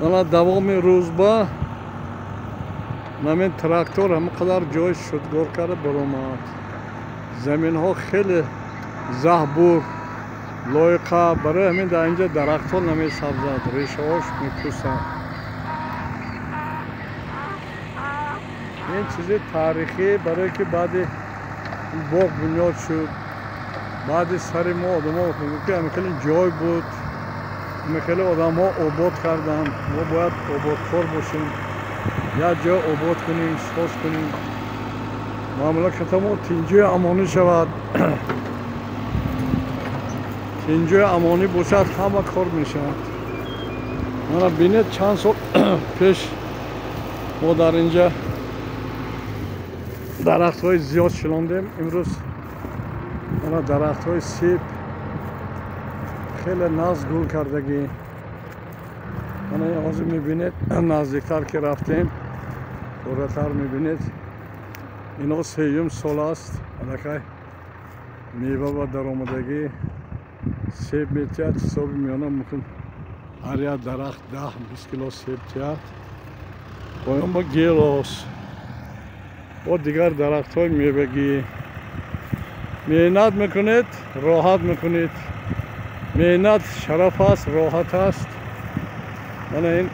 حالا دوام روز با من تراکتور همقدر جای شدگار کرده برآمد. زمین ها خیلی زهبور لایقه، برای همین در اینجا درخت ها نمی سبزد، ریشه هاش میپوسند. این چیز تاریخی برای که بعد باغ بنیاد شد، بعد سر ما آدم ها که همکلی جای بود، همکلی آدم ها آباد کردن. ما باید آبادکار باشیم، یا جای آباد کنیم، ساز کنیم، مملکت ما تینجای امانی شود. تینجای امانی باشد همه کار میشود. من بینید چند سال پیش ما در اینجا درخت های زیاد شلاندیم. امروز من درخت های سیب خیلی ناز گل کردگی. من حاضر میبینید نزدیکتر که رفتیم دورتر میبینید اینا سیوم سال است. الکی میوه و در آمدگی سیب میتید. حساب میانه ممکن هر یک درخت 10-20 کیلو سیب تید. باید با گیلاس و دیگر درخت های میوگی محنت میکنید، راحت میکنید. محنت شرف است، راحت است. من این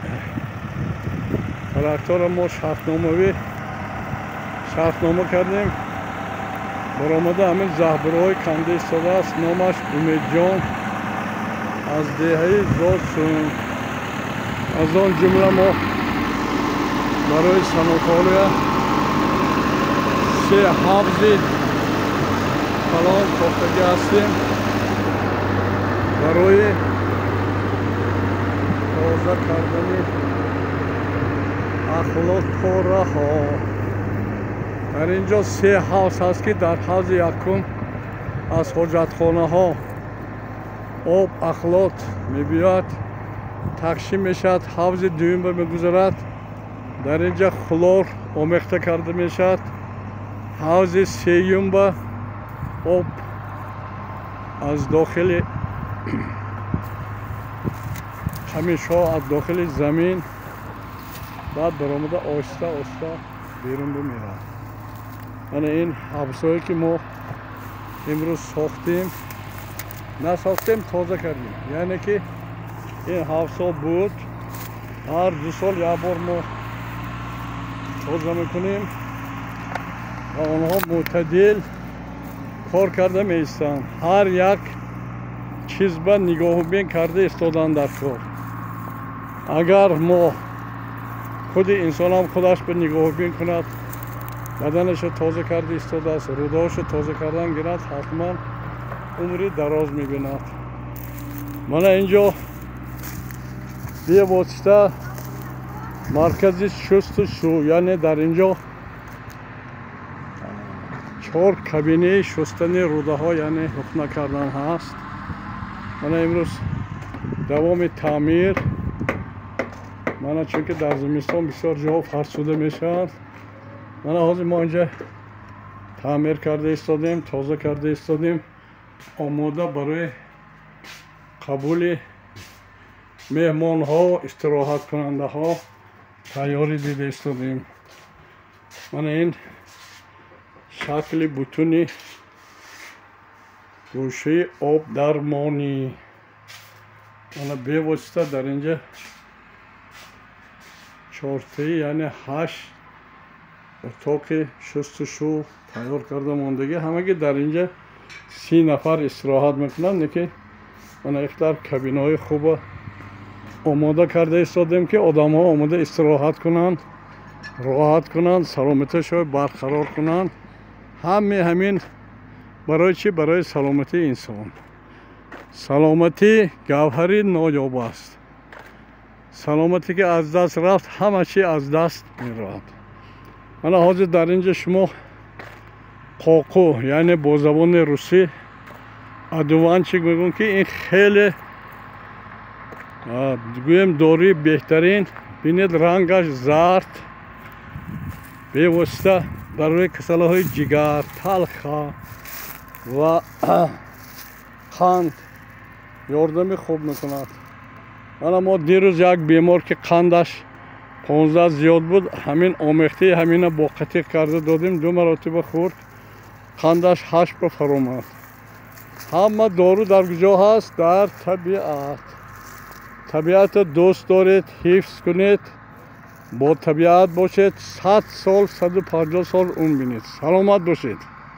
تراکتور ما شرطنامه کردیم، برآمده همین زهبرهای کنده ایستاده است. نامش امید جان از دهه زادسون. از آن جمله ما برای سنوکالیه 3 حفظی فلان ساختگی هستیم برای تازه کردن اخلاق ها. در اینجا 3 حوض هست که در حوض یکم از حاجتخانه ها آب اخلاق میبیاد، تقسیم میشد. حوض دوم به میگذارد، در اینجا خلور آمیخته کرده میشد. حوض سیوم به آب از داخل همیشه از داخل زمین بعد برآمده آهسته آهسته بیرون بمیرد. یعنی این حوضایی که ما امروز ساختیم، نساختیم تازه کردیم. یعنی که این حوضا بود، هر 2 سال یک بار ما تازه میکنیم و آنها معتدل کار کرده میستند. هر یک چیز به نگاه بین کرده ایستادن در کار. اگر ما خود انسان هم خودش به نگاه بین کند، بدنش تازه کرده ایستاده است، رودهاش تازه کردن گیرد، حتما عمری دراز میبیند. من اینجا به واسطه مرکز شستشو، یعنی در اینجا 4 کابینه شستن روده ها یعنی حفنه کردن هست. من امروز دوام تعمیر، من چون که در زمستان بسیار جاها فرسوده میشد، من حاضر ما اینجا تعمیر کرده ایستادیم، تازه کرده ایستادیم، آماده برای قبول مهمان ها، استراحت کننده ها تیاری دیده ایستادیم. من این شکل بتونی گوشه آب درمانی من به واسطه در اینجا 4 یعنی 8 اتاق شستشو تیار کرده ماندگی. همه در اینجا 30 نفر استراحت میکنن. که من اختر کابینه های خوب آماده کرده ایستادیم که آدم ها آماده استراحت کنند، راحت کنند، سلامتش رو برقرار کنند. همین برای چی؟ برای سلامتی انسان. سلامتی گوهری نایاب است. سلامتی که از دست رفت همه چی از دست میرود. من حاضر در اینجا شما قاقو یعنی با زبان روسی ادوانچیک میگم که این خیلی گویم داروی بهترین. بینید رنگش زرد، به واسطه در روی کسله های جگر، تلخ و قند یاردم خوب میکند. ана мо дирӯз як бемор ки қандаш 15 зиёд буд, ҳамин омехтаи ҳамина бо қатиқ карда додем, 2 маротиба хӯрд, қандаш 8 ба фаромад. ҳама дору дар куҷо ҳаст? Дар табиат. табиатро дӯст доред, ҳифз кунед, бо табиат бошед, 100 сол 150 сол умр бинед. саломат бошед.